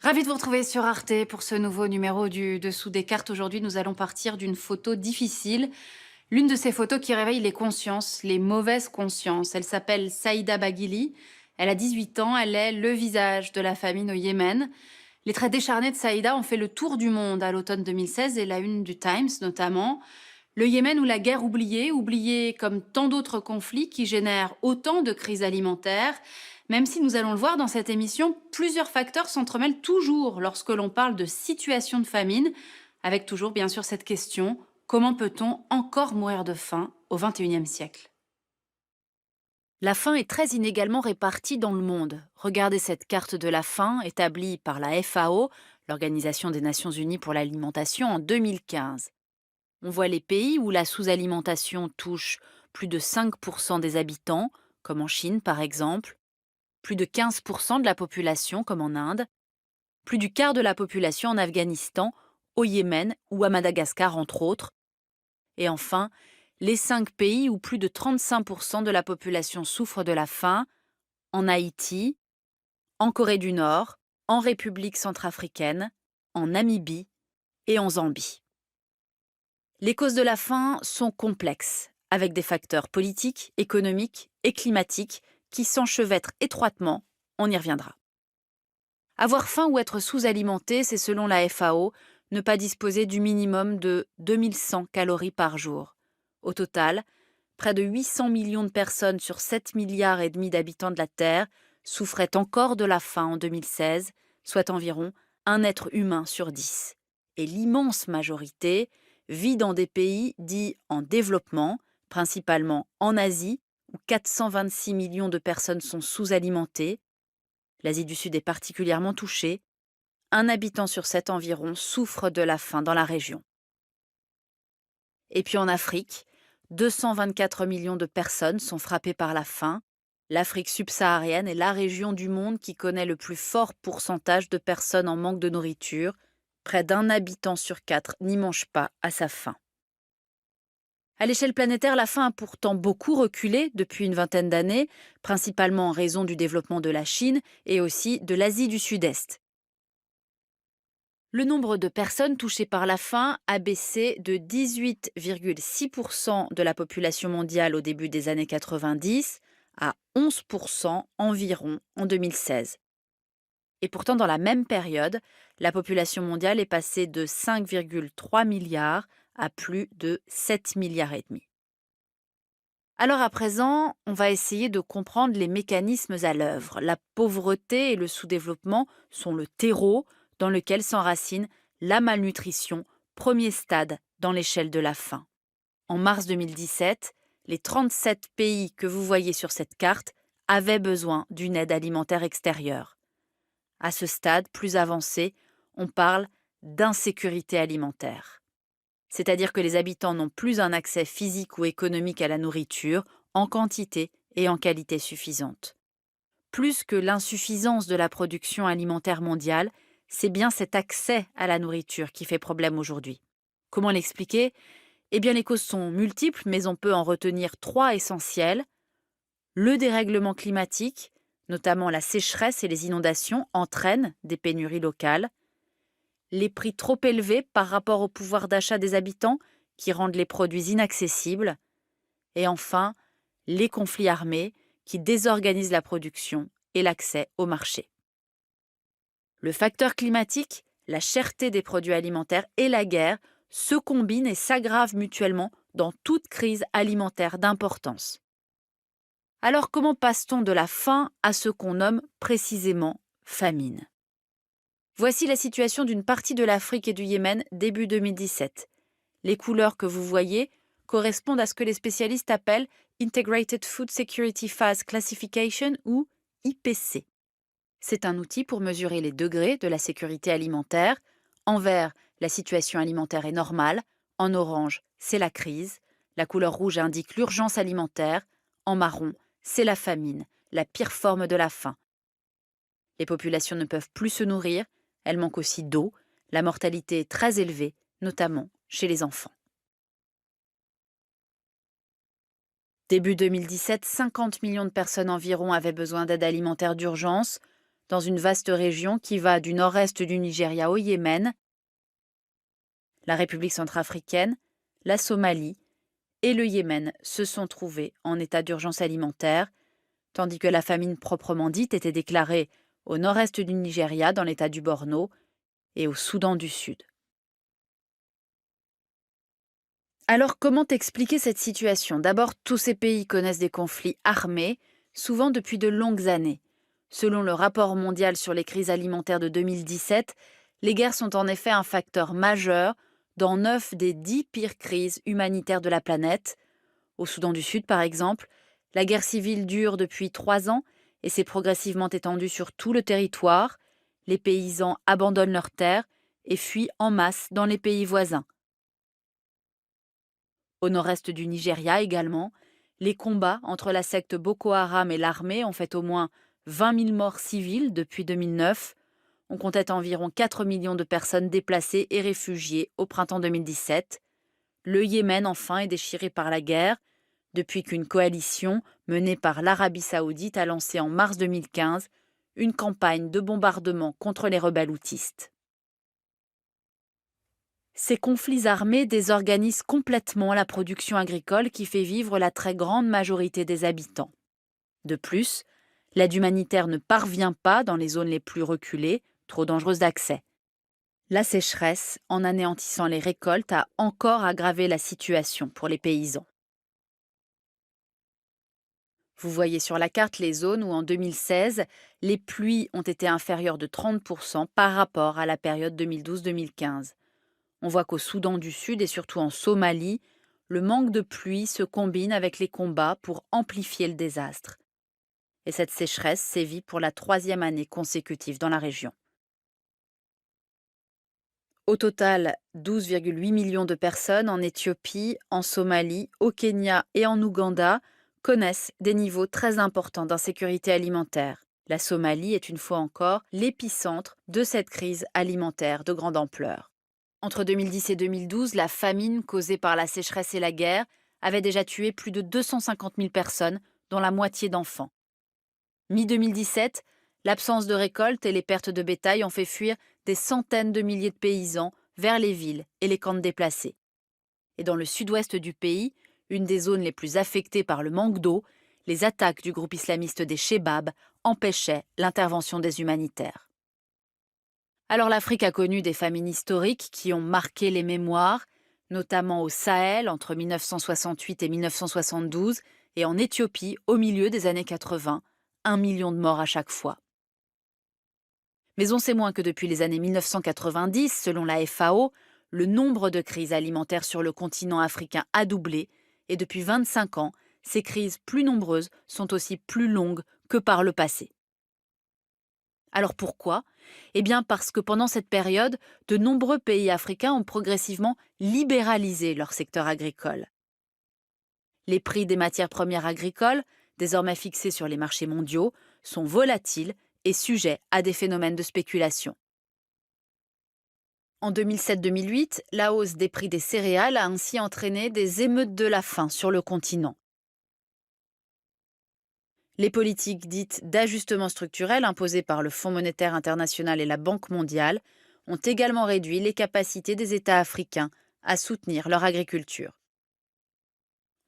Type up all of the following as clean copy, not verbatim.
Ravi de vous retrouver sur Arte pour ce nouveau numéro du Dessous des cartes. Aujourd'hui, nous allons partir d'une photo difficile. L'une de ces photos qui réveille les consciences, les mauvaises consciences. Elle s'appelle Saïda Baghili. Elle a 18 ans. Elle est le visage de la famine au Yémen. Les traits décharnés de Saïda ont fait le tour du monde à l'automne 2016 et la une du Times notamment. Le Yémen ou la guerre oubliée, oubliée comme tant d'autres conflits qui génèrent autant de crises alimentaires. Même si nous allons le voir dans cette émission, plusieurs facteurs s'entremêlent toujours lorsque l'on parle de situation de famine, avec toujours bien sûr cette question, comment peut-on encore mourir de faim au XXIe siècle? La faim est très inégalement répartie dans le monde. Regardez cette carte de la faim établie par la FAO, l'Organisation des Nations Unies pour l'alimentation, en 2015. On voit les pays où la sous-alimentation touche plus de 5% des habitants, comme en Chine par exemple, plus de 15% de la population, comme en Inde, plus du quart de la population en Afghanistan, au Yémen ou à Madagascar, entre autres, et enfin, les 5 pays où plus de 35% de la population souffre de la faim, en Haïti, en Corée du Nord, en République centrafricaine, en Namibie et en Zambie. Les causes de la faim sont complexes, avec des facteurs politiques, économiques et climatiques qui s'enchevêtrent étroitement, on y reviendra. Avoir faim ou être sous-alimenté, c'est selon la FAO, ne pas disposer du minimum de 2100 calories par jour. Au total, près de 800 millions de personnes sur 7 milliards et demi d'habitants de la Terre souffraient encore de la faim en 2016, soit environ un être humain sur 10. Et l'immense majorité vit dans des pays dits en développement, principalement en Asie, où 426 millions de personnes sont sous-alimentées. L'Asie du Sud est particulièrement touchée. Un habitant sur 7 environ souffre de la faim dans la région. Et puis en Afrique, 224 millions de personnes sont frappées par la faim. L'Afrique subsaharienne est la région du monde qui connaît le plus fort pourcentage de personnes en manque de nourriture. Près d'un habitant sur 4 n'y mange pas à sa faim. À l'échelle planétaire, la faim a pourtant beaucoup reculé depuis une vingtaine d'années, principalement en raison du développement de la Chine et aussi de l'Asie du Sud-Est. Le nombre de personnes touchées par la faim a baissé de 18,6% de la population mondiale au début des années 90 à 11% environ en 2016. Et pourtant, dans la même période, la population mondiale est passée de 5,3 milliards à plus de 7 milliards et demi. Alors à présent, on va essayer de comprendre les mécanismes à l'œuvre. La pauvreté et le sous-développement sont le terreau dans lequel s'enracine la malnutrition, premier stade dans l'échelle de la faim. En mars 2017, les 37 pays que vous voyez sur cette carte avaient besoin d'une aide alimentaire extérieure. À ce stade plus avancé, on parle d'insécurité alimentaire. C'est-à-dire que les habitants n'ont plus un accès physique ou économique à la nourriture en quantité et en qualité suffisante. Plus que l'insuffisance de la production alimentaire mondiale, c'est bien cet accès à la nourriture qui fait problème aujourd'hui. Comment l'expliquer? Eh bien, les causes sont multiples, mais on peut en retenir 3 essentielles. Le dérèglement climatique, notamment la sécheresse et les inondations, entraînent des pénuries locales. Les prix trop élevés par rapport au pouvoir d'achat des habitants qui rendent les produits inaccessibles, et enfin, les conflits armés qui désorganisent la production et l'accès au marché. Le facteur climatique, la cherté des produits alimentaires et la guerre se combinent et s'aggravent mutuellement dans toute crise alimentaire d'importance. Alors comment passe-t-on de la faim à ce qu'on nomme précisément famine? Voici la situation d'une partie de l'Afrique et du Yémen début 2017. Les couleurs que vous voyez correspondent à ce que les spécialistes appellent Integrated Food Security Phase Classification ou IPC. C'est un outil pour mesurer les degrés de la sécurité alimentaire. En vert, la situation alimentaire est normale. En orange, c'est la crise. La couleur rouge indique l'urgence alimentaire. En marron, c'est la famine, la pire forme de la faim. Les populations ne peuvent plus se nourrir. Elles manquent aussi d'eau. La mortalité est très élevée, notamment chez les enfants. Début 2017, 50 millions de personnes environ avaient besoin d'aide alimentaire d'urgence. dans une vaste région qui va du nord-est du Nigeria au Yémen, la République centrafricaine, la Somalie et le Yémen se sont trouvés en état d'urgence alimentaire, tandis que la famine proprement dite était déclarée au nord-est du Nigeria, dans l'état du Borno, et au Soudan du Sud. Alors, comment expliquer cette situation? D'abord, tous ces pays connaissent des conflits armés, souvent depuis de longues années. Selon le rapport mondial sur les crises alimentaires de 2017, les guerres sont en effet un facteur majeur dans 9 des 10 pires crises humanitaires de la planète. Au Soudan du Sud, par exemple, la guerre civile dure depuis 3 ans et s'est progressivement étendue sur tout le territoire. Les paysans abandonnent leurs terres et fuient en masse dans les pays voisins. Au nord-est du Nigeria également, les combats entre la secte Boko Haram et l'armée ont fait au moins 20 000 morts civiles depuis 2009. On comptait environ 4 millions de personnes déplacées et réfugiées au printemps 2017. Le Yémen, enfin, est déchiré par la guerre, depuis qu'une coalition menée par l'Arabie saoudite a lancé en mars 2015 une campagne de bombardement contre les rebelles houthis. Ces conflits armés désorganisent complètement la production agricole qui fait vivre la très grande majorité des habitants. De plus, l'aide humanitaire ne parvient pas dans les zones les plus reculées, trop dangereuses d'accès. La sécheresse, en anéantissant les récoltes, a encore aggravé la situation pour les paysans. Vous voyez sur la carte les zones où en 2016, les pluies ont été inférieures de 30% par rapport à la période 2012-2015. On voit qu'au Soudan du Sud et surtout en Somalie, le manque de pluie se combine avec les combats pour amplifier le désastre. Et cette sécheresse sévit pour la 3e année consécutive dans la région. Au total, 12,8 millions de personnes en Éthiopie, en Somalie, au Kenya et en Ouganda connaissent des niveaux très importants d'insécurité alimentaire. La Somalie est une fois encore l'épicentre de cette crise alimentaire de grande ampleur. Entre 2010 et 2012, la famine causée par la sécheresse et la guerre avait déjà tué plus de 250 000 personnes, dont la moitié d'enfants. Mi-2017, l'absence de récolte et les pertes de bétail ont fait fuir des centaines de milliers de paysans vers les villes et les camps de déplacés. Et dans le sud-ouest du pays, une des zones les plus affectées par le manque d'eau, les attaques du groupe islamiste des Chebab empêchaient l'intervention des humanitaires. Alors l'Afrique a connu des famines historiques qui ont marqué les mémoires, notamment au Sahel entre 1968 et 1972 et en Éthiopie au milieu des années 80, 1 million de morts à chaque fois. Mais on sait moins que depuis les années 1990, selon la FAO, le nombre de crises alimentaires sur le continent africain a doublé et depuis 25 ans, ces crises plus nombreuses sont aussi plus longues que par le passé. Alors pourquoi? Eh bien parce que pendant cette période, de nombreux pays africains ont progressivement libéralisé leur secteur agricole. Les prix des matières premières agricoles, désormais fixés sur les marchés mondiaux, sont volatiles et sujets à des phénomènes de spéculation. En 2007-2008, la hausse des prix des céréales a ainsi entraîné des émeutes de la faim sur le continent. Les politiques dites d'ajustement structurel imposées par le Fonds monétaire international et la Banque mondiale ont également réduit les capacités des États africains à soutenir leur agriculture.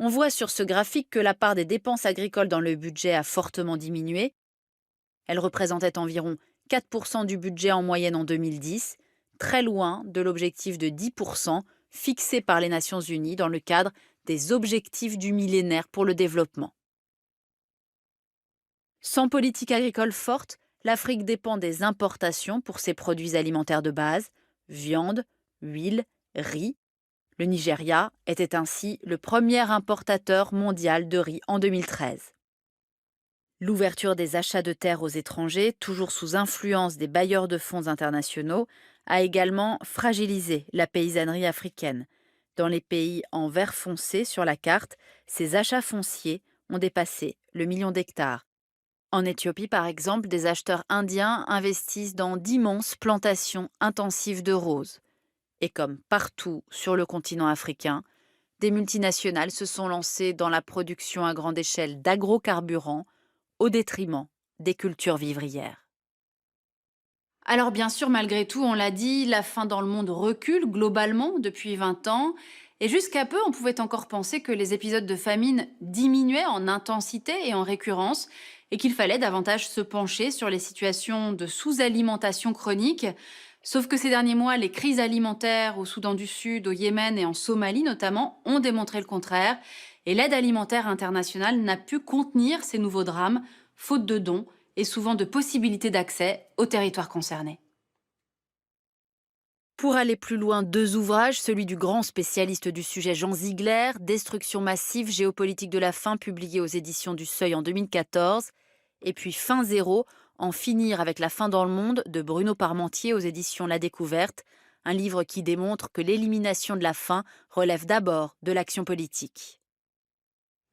On voit sur ce graphique que la part des dépenses agricoles dans le budget a fortement diminué. Elle représentait environ 4% du budget en moyenne en 2010, très loin de l'objectif de 10% fixé par les Nations Unies dans le cadre des objectifs du millénaire pour le développement. Sans politique agricole forte, l'Afrique dépend des importations pour ses produits alimentaires de base, viande, huile, riz. Le Nigeria était ainsi le premier importateur mondial de riz en 2013. L'ouverture des achats de terres aux étrangers, toujours sous influence des bailleurs de fonds internationaux, a également fragilisé la paysannerie africaine. Dans les pays en vert foncé sur la carte, ces achats fonciers ont dépassé le million d'hectares. En Éthiopie, par exemple, des acheteurs indiens investissent dans d'immenses plantations intensives de roses. Et comme partout sur le continent africain, des multinationales se sont lancées dans la production à grande échelle d'agrocarburants au détriment des cultures vivrières. Alors bien sûr, malgré tout, on l'a dit, la faim dans le monde recule globalement depuis 20 ans. Et jusqu'à peu, on pouvait encore penser que les épisodes de famine diminuaient en intensité et en récurrence, et qu'il fallait davantage se pencher sur les situations de sous-alimentation chronique. Sauf que ces derniers mois, les crises alimentaires au Soudan du Sud, au Yémen et en Somalie notamment ont démontré le contraire. Et l'aide alimentaire internationale n'a pu contenir ces nouveaux drames, faute de dons et souvent de possibilités d'accès aux territoires concernés. Pour aller plus loin, deux ouvrages, celui du grand spécialiste du sujet Jean Ziegler, Destruction massive, géopolitique de la faim, publié aux éditions du Seuil en 2014, et puis Fin zéro, En finir avec la faim dans le monde, de Bruno Parmentier aux éditions La Découverte, un livre qui démontre que l'élimination de la faim relève d'abord de l'action politique.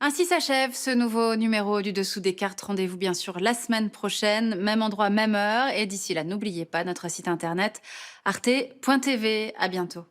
Ainsi s'achève ce nouveau numéro du Dessous des cartes. Rendez-vous bien sûr la semaine prochaine, même endroit, même heure. Et d'ici là, n'oubliez pas notre site internet arte.tv. À bientôt.